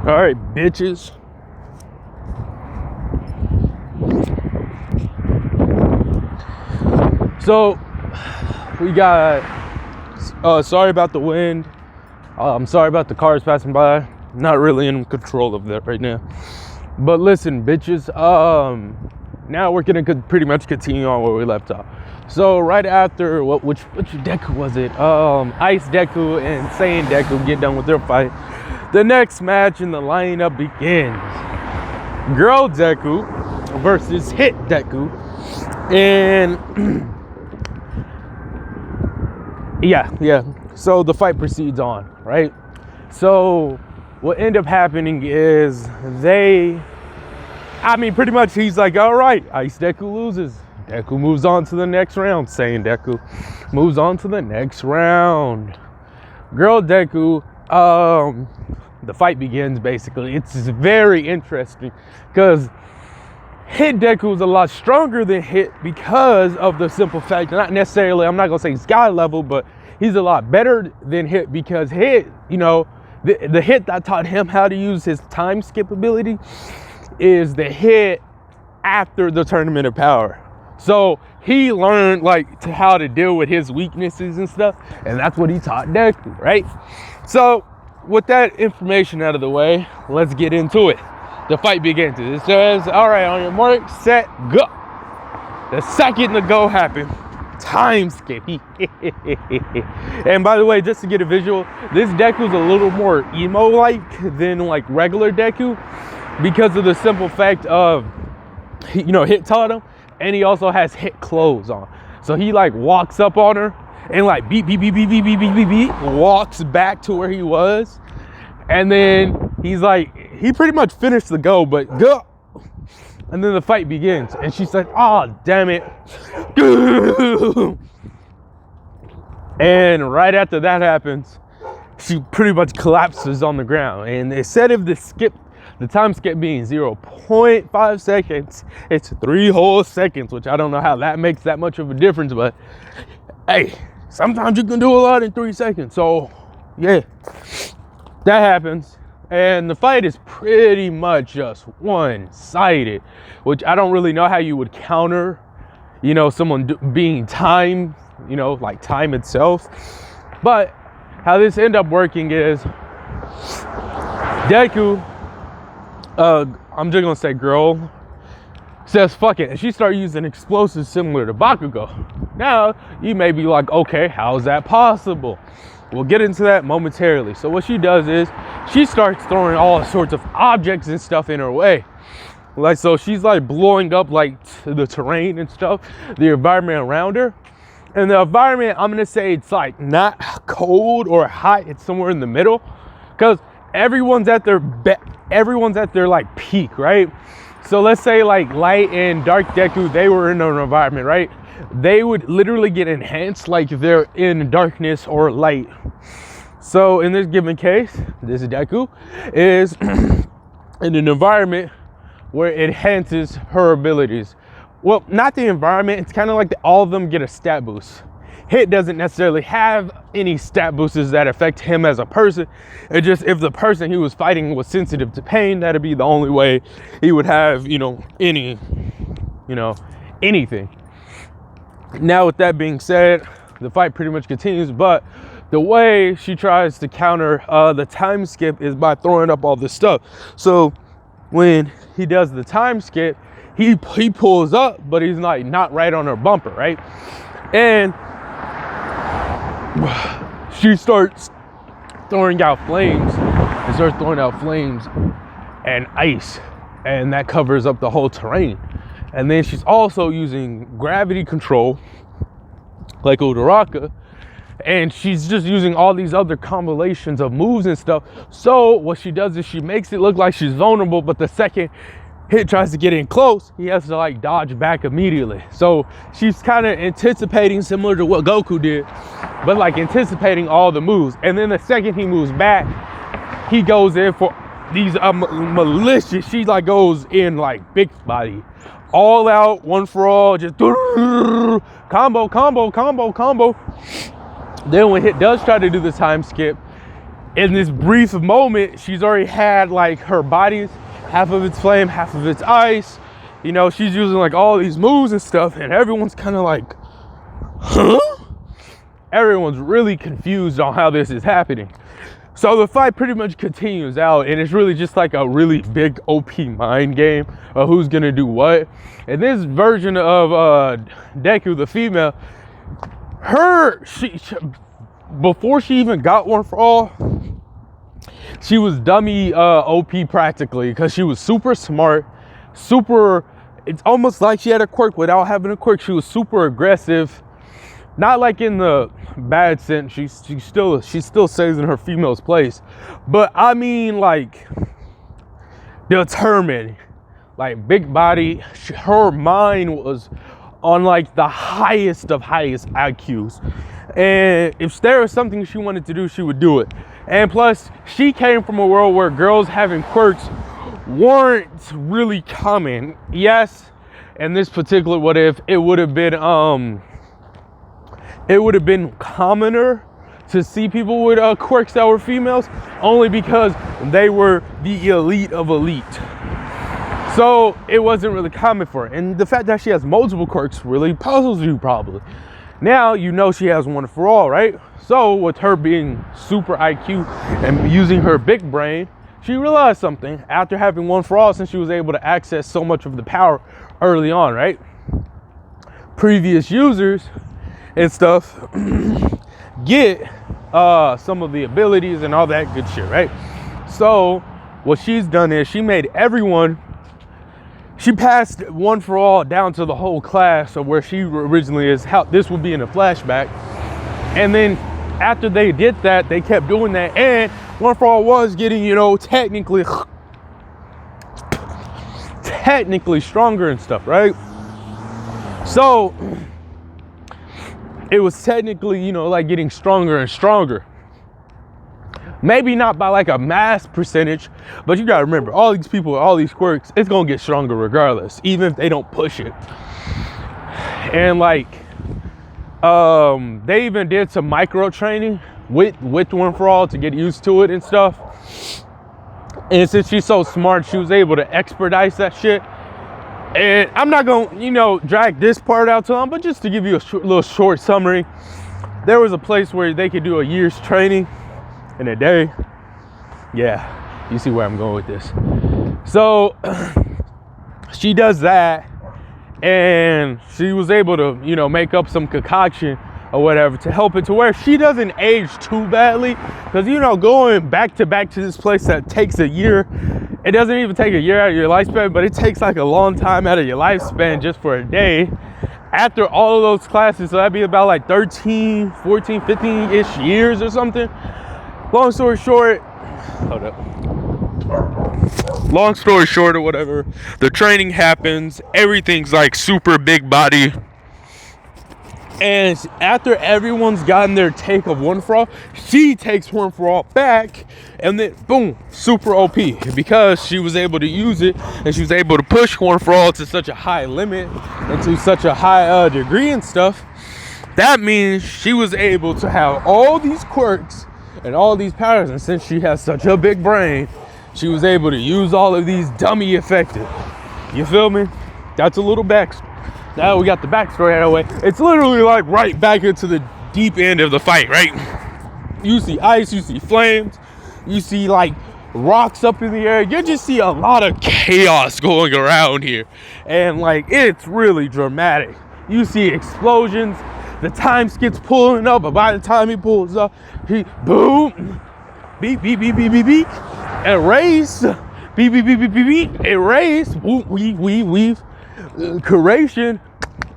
All right, bitches. So we got sorry about the wind. I'm sorry about the cars passing by. Not really in control of that right now. But listen, bitches, now we're gonna pretty much continue on where we left off. So right after which deku was it? Ice Deku and Saiyan Deku get done with their fight. The next match in the lineup begins. Girl Deku versus Hit Deku. And yeah. So the fight proceeds on, right? So what ended up happening is pretty much he's like, all right, Ice Deku loses. Deku moves on to the next round. Saiyan Deku moves on to the next round. Girl Deku, the fight begins basically. It's very interesting because Hit Deku is a lot stronger than Hit because of the simple fact, not necessarily, I'm not gonna say he's God level, but he's a lot better than Hit because Hit, the Hit that taught him how to use his time skip ability is the Hit after the Tournament of Power. So he learned how to deal with his weaknesses and stuff, and that's what he taught Deku, right? So with that information out of the way, let's get into it. The fight begins. It says, all right, on your mark, set, go. The second the go happened, time skip. And by the way, just to get a visual, this Deku's a little more emo-like than regular Deku because of the simple fact of, Hit taught him, and he also has Hit clothes on. So he walks up on her and beep, beep, beep, beep, beep, beep, beep, beep, beep, walks back to where he was. And then he's he pretty much finished the go, but go. And then the fight begins. And she's like, oh, damn it. And right after that happens, she pretty much collapses on the ground. And instead of the time skip being 0.5 seconds, it's 3 whole seconds, which I don't know how that makes that much of a difference, but hey, sometimes you can do a lot in 3 seconds. So yeah, that happens. And the fight is pretty much just one-sided, which I don't really know how you would counter, someone being time, time itself. But how this ended up working is Deku, I'm just gonna say girl, says fuck it, and she started using explosives similar to Bakugo. Now you may be like, okay, how is that possible? We'll get into that momentarily. So what she does is she starts throwing all sorts of objects and stuff in her way. So she's blowing up the terrain and stuff, the environment around her. And the environment, I'm gonna say it's not cold or hot, it's somewhere in the middle. Because everyone's at their peak, right? So let's say Light and Dark Deku, they were in an environment, right? They would literally get enhanced they're in darkness or light. So in this given case, this Deku is in an environment where it enhances her abilities. Well, not the environment, it's kind of all of them get a stat boost. Hit doesn't necessarily have any stat boosts that affect him as a person. It just, if the person he was fighting was sensitive to pain, that'd be the only way he would have, anything. Now with that being said, the fight pretty much continues, but the way she tries to counter the time skip is by throwing up all this stuff. So when he does the time skip, he pulls up, but he's not right on her bumper, right? And she starts throwing out flames and ice, and that covers up the whole terrain. And then she's also using gravity control like Uraraka, and she's just using all these other combinations of moves and stuff. So what she does is she makes it look like she's vulnerable, but the second Hit tries to get in close, he has to dodge back immediately. So she's kind of anticipating, similar to what Goku did, but anticipating all the moves. And then the second he moves back, he goes in for these malicious, she goes in big body, all out, one for all, just combo. Then when Hit does try to do the time skip, in this brief moment, she's already had like her body's half of it's flame, half of it's ice. You know, she's using like all these moves and stuff, and everyone's kind of like, huh? Everyone's really confused on how this is happening. So the fight pretty much continues out, and it's really just like a really big OP mind game of who's gonna do what. And this version of Deku, the female, she before she even got One for All, she was dummy OP practically, because she was super smart, it's almost like she had a quirk without having a quirk. She was super aggressive, not like in the bad sense. She still stays in her female's place, but I mean like determined, like big body. Her mind was on like the highest of highest IQs, and if there was something she wanted to do, she would do it. And plus, she came from a world where girls having quirks weren't really common. Yes, in this particular what if, it would have been commoner to see people with quirks that were females, only because they were the elite of elite. So it wasn't really common for her. And the fact that she has multiple quirks really puzzles you probably. Now you know she has One for All, right? So with her being super IQ and using her big brain, she realized something after having One for All, since she was able to access so much of the power early on, right? Previous users and stuff get some of the abilities and all that good shit, right? So what she's done is she passed One for All down to the whole class of where she originally is. How this would be in a flashback. And then after they did that, they kept doing that, and One for All was getting, you know, technically stronger and stuff, right? So it was technically, you know, like getting stronger and stronger. Maybe not by like a mass percentage, but you gotta remember, all these people with all these quirks, it's gonna get stronger regardless, even if they don't push it. And like, they even did some micro training with One for All to get used to it and stuff. And since she's so smart, she was able to expedite that shit. And I'm not gonna, you know, drag this part out too long, but just to give you a little short summary, there was a place where they could do a year's training in a day. Yeah, you see where I'm going with this. So she does that, and she was able to, you know, make up some concoction or whatever to help it to where she doesn't age too badly. Because, you know, going back to this place that takes a year, it doesn't even take a year out of your lifespan, but it takes like a long time out of your lifespan just for a day. After all of those classes, so that'd be about like 13, 14, 15-ish years or something. Long story short, long story short or whatever, the training happens, everything's like super big body. And after everyone's gotten their take of One for All, she takes One for All back, and then boom, super OP, because she was able to use it, and she was able to push One for All to such a high limit and to such a high degree and stuff. That means she was able to have all these quirks and all these powers, and since she has such a big brain, she was able to use all of these dummy effective. You feel me? That's a little backstory. Now we got the backstory out of the way. It's literally like right back into the deep end of the fight, right? You see ice, you see flames, you see like rocks up in the air. You just see a lot of chaos going around here. And like, it's really dramatic. You see explosions, the time skips pulling up, but by the time he pulls up, he boom, beep, beep, beep, beep, beep, beep, erase, beep, beep, beep, beep, beep, beep, erase, weave, curation.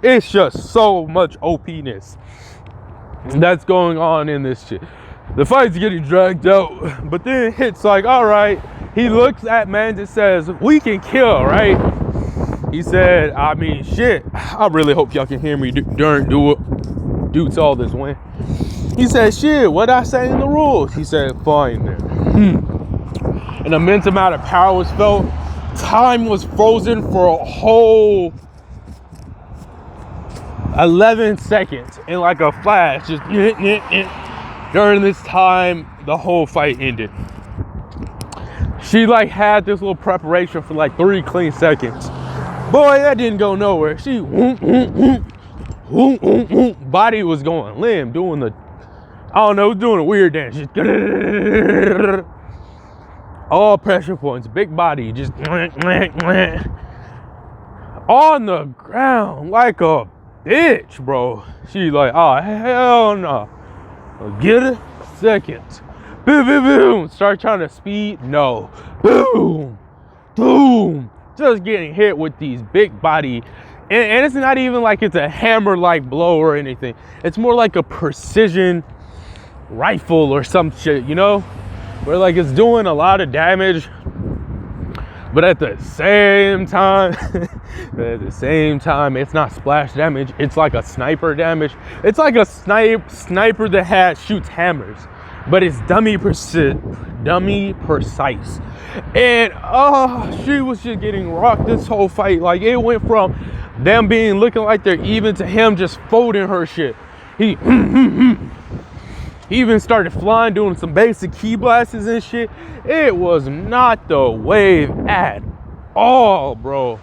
It's just so much OPness that's going on in this shit. The fight's getting dragged out, but then Hit's like, all right. He looks at man and says, we can kill, right? He said, I mean, shit, I really hope y'all can hear me during due to all this wind. He said, shit, what I say in the rules? He said, fine then. An immense amount of power was felt. Time was frozen for a whole 11 seconds in like a flash. Just During this time, the whole fight ended. She like had this little preparation for like 3 clean seconds. Boy, that didn't go nowhere. She body was going limb, doing the, I don't know, doing a weird dance. Just all pressure points, big body, just on the ground like a bitch, bro. She like, oh hell no. Get a second. Boom, boom, boom. Start trying to speed. No. Boom. Boom. Just getting hit with these big body. And it's not even like it's a hammer-like blow or anything. It's more like a precision rifle or some shit, you know? Where like it's doing a lot of damage. But at the same time, it's not splash damage. It's like a sniper damage. It's like a sniper that shoots hammers, but it's dummy precise. And she was just getting rocked this whole fight. Like it went from them looking like they're even to him just folding her shit. He even started flying, doing some basic key blasts and shit. It was not the wave at all, bro.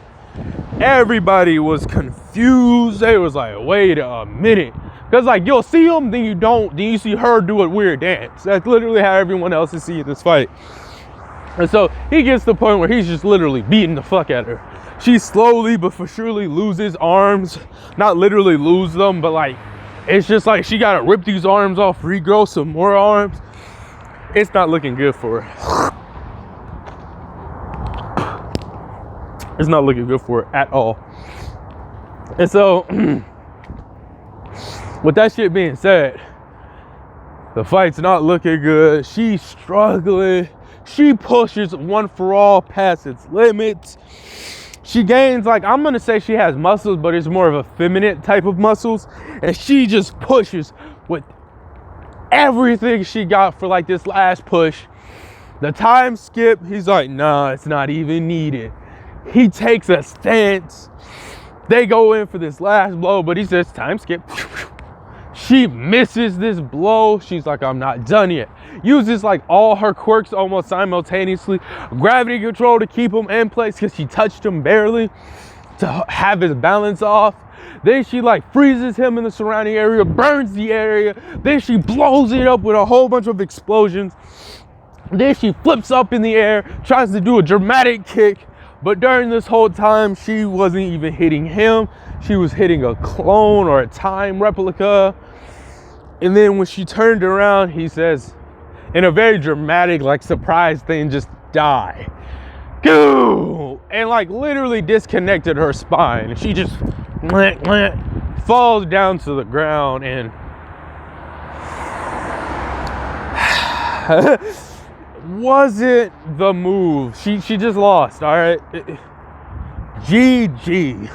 Everybody was confused. They was like, wait a minute. Because like you'll see him, then you don't. Then you see her do a weird dance. That's literally how everyone else is seeing this fight. And so he gets to the point where he's just literally beating the fuck out of her. She slowly but for surely loses arms. Not literally lose them, but like, it's just like she gotta rip these arms off, regrow some more arms. It's not looking good for her. It's not looking good for her at all. And so, with that shit being said, the fight's not looking good. She's struggling. She pushes One For All past its limits. She gains, like, I'm gonna say she has muscles, but it's more of a feminine type of muscles. And she just pushes with everything she got for like this last push. The time skip, he's like, nah, it's not even needed. He takes a stance. They go in for this last blow, but he says, time skip. She misses this blow. She's like, I'm not done yet. Uses like all her quirks almost simultaneously. Gravity control to keep him in place because she touched him barely to have his balance off. Then she like freezes him in the surrounding area, burns the area. Then she blows it up with a whole bunch of explosions. Then she flips up in the air, tries to do a dramatic kick. But during this whole time, she wasn't even hitting him. She was hitting a clone or a time replica. And then when she turned around, he says, in a very dramatic, like surprise thing, just die. Go! And like literally disconnected her spine. And she just falls down to the ground and wasn't the move. She just lost, all right? GG.